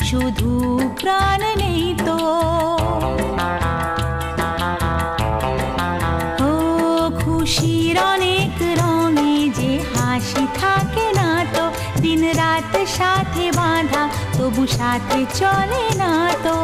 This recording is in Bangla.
শুধু প্রাণ নেই তো। ও খুশির অনেক রঙে যে হাসি থাকে না তো, দিন রাত সাথে বাঁধা তবু সাথে চলে না তো।